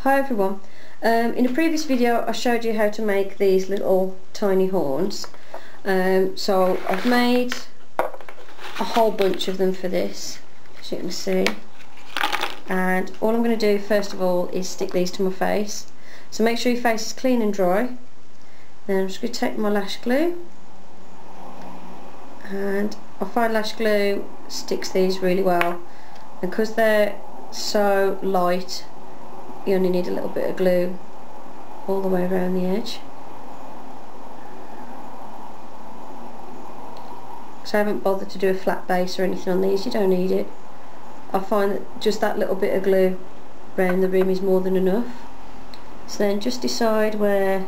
Hi everyone. In a previous video I showed you how to make these little tiny horns. So I've made a whole bunch of them for this, as you can see. And all I'm going to do first of all is stick these to my face. So make sure your face is clean and dry. Then I'm just going to take my lash glue, and I find lash glue sticks these really well, and because they're so light you only need a little bit of glue all the way around the edge. So I haven't bothered to do a flat base or anything on these, you don't need it. I find that just that little bit of glue around the rim is more than enough. So then just decide where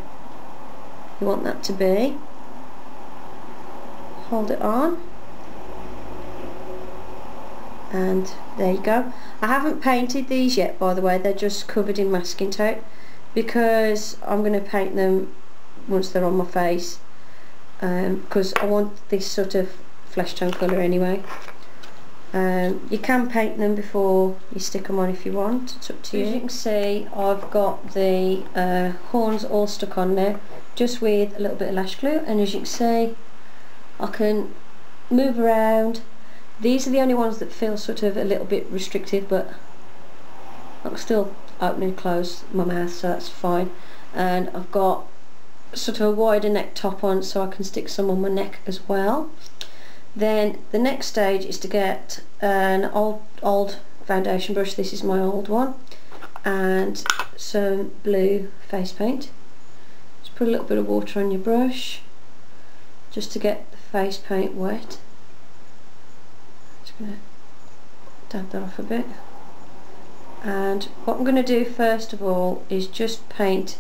you want that to be, hold it on, and there you go. I haven't painted these yet, by the way, they're just covered in masking tape because I'm going to paint them once they're on my face, because I want this sort of flesh tone colour anyway. You can paint them before you stick them on if you want, it's up to you. As you can see, I've got the horns all stuck on now just with a little bit of lash glue, and as you can see I can move around. These are the only ones that feel sort of a little bit restricted, but I can still open and close my mouth, so that's fine. And I've got sort of a wider neck top on, so I can stick some on my neck as well. Then the next stage is to get an old foundation brush, this is my old one, and some blue face paint. Just put a little bit of water on your brush just to get the face paint wet. Just going to dab that off a bit. And what I'm going to do first of all is just paint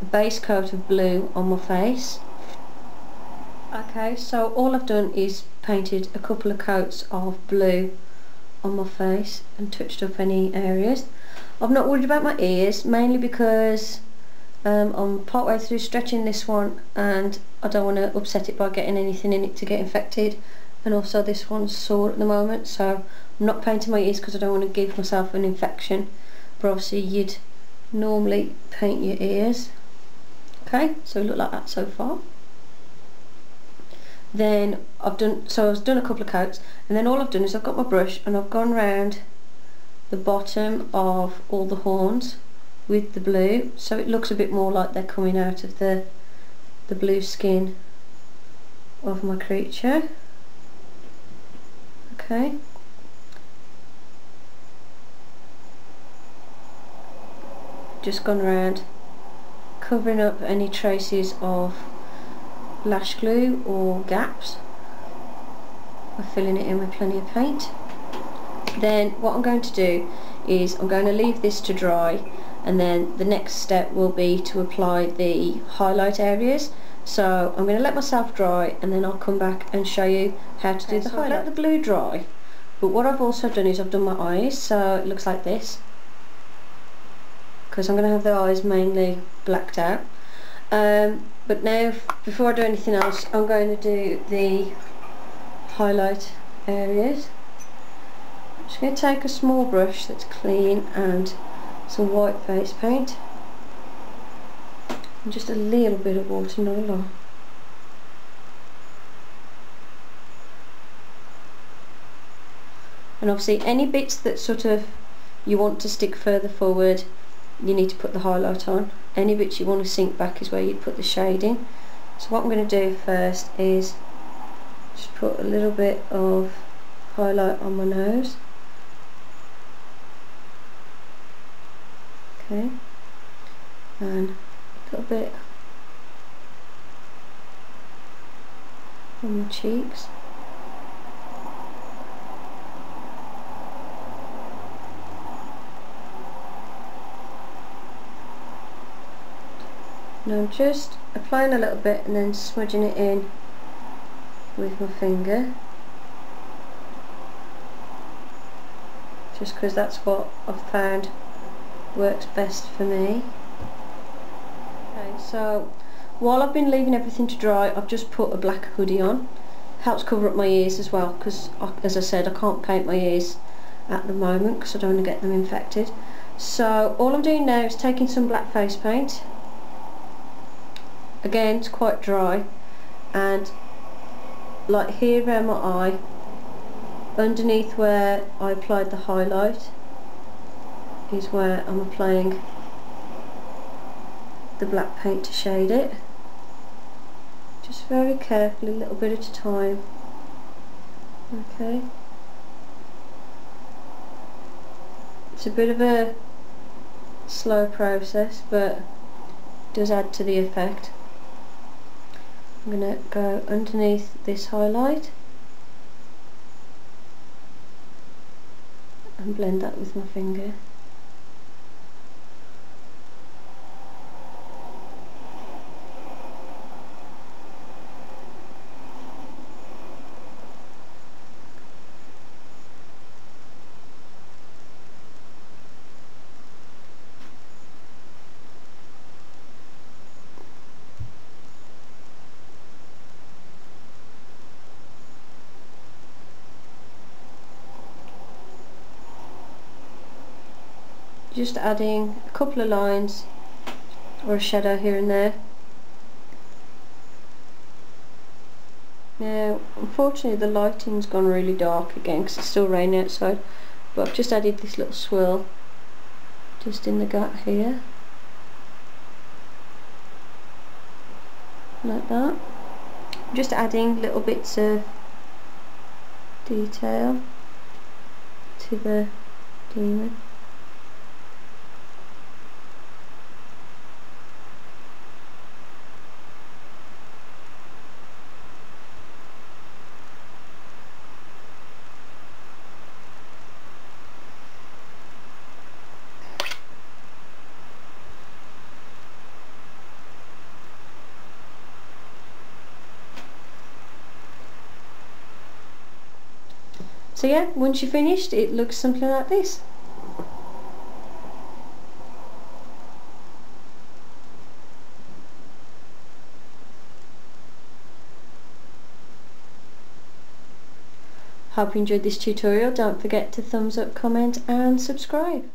a base coat of blue on my face. Okay, so all I've done is painted a couple of coats of blue on my face and touched up any areas. I've not worried about my ears, mainly because I'm partway through stretching this one and I don't want to upset it by getting anything in it to get infected, and also this one's sore at the moment, so I'm not painting my ears because I don't want to give myself an infection, but obviously you'd normally paint your ears. Okay, so it look like that so far. Then I've done a couple of coats, and then all I've done is I've got my brush and I've gone round the bottom of all the horns with the blue, so it looks a bit more like they're coming out of the blue skin of my creature. Okay. Just gone around covering up any traces of lash glue or gaps by filling it in with plenty of paint. Then what I'm going to do is I'm going to leave this to dry, and then the next step will be to apply the highlight areas. So I'm going to let myself dry and then I'll come back and show you how to do the highlight. Let the blue dry, but what I've also done is I've done my eyes, so it looks like this, because I'm going to have the eyes mainly blacked out. But now, before I do anything else, I'm going to do the highlight areas. I'm just going to take a small brush that's clean and some white face paint and just a little bit of water, not a lot. And obviously any bits that sort of you want to stick further forward, you need to put the highlight on. Any bits you want to sink back is where you'd put the shading. So what I'm going to do first is just put a little bit of highlight on my nose. Okay, and a little bit on my cheeks. Now I'm just applying a little bit and then smudging it in with my finger, just because that's what I've found works best for me. Okay, so while I've been leaving everything to dry, I've just put a black hoodie on. Helps cover up my ears as well, because as I said, I can't paint my ears at the moment because I don't want to get them infected. So all I'm doing now is taking some black face paint. Again, it's quite dry, and like here around my eye, underneath where I applied the highlight, is where I'm applying the black paint to shade it. Just very carefully, a little bit at a time. Okay. It's a bit of a slow process, but it does add to the effect. I'm going to go underneath this highlight and blend that with my finger. Just adding a couple of lines or a shadow here and there. Now unfortunately the lighting's gone really dark again because it's still raining outside, but I've just added this little swirl just in the gap here, like that. I'm just adding little bits of detail to the demon. So yeah, once you're finished, it looks something like this. Hope you enjoyed this tutorial. Don't forget to thumbs up, comment and subscribe.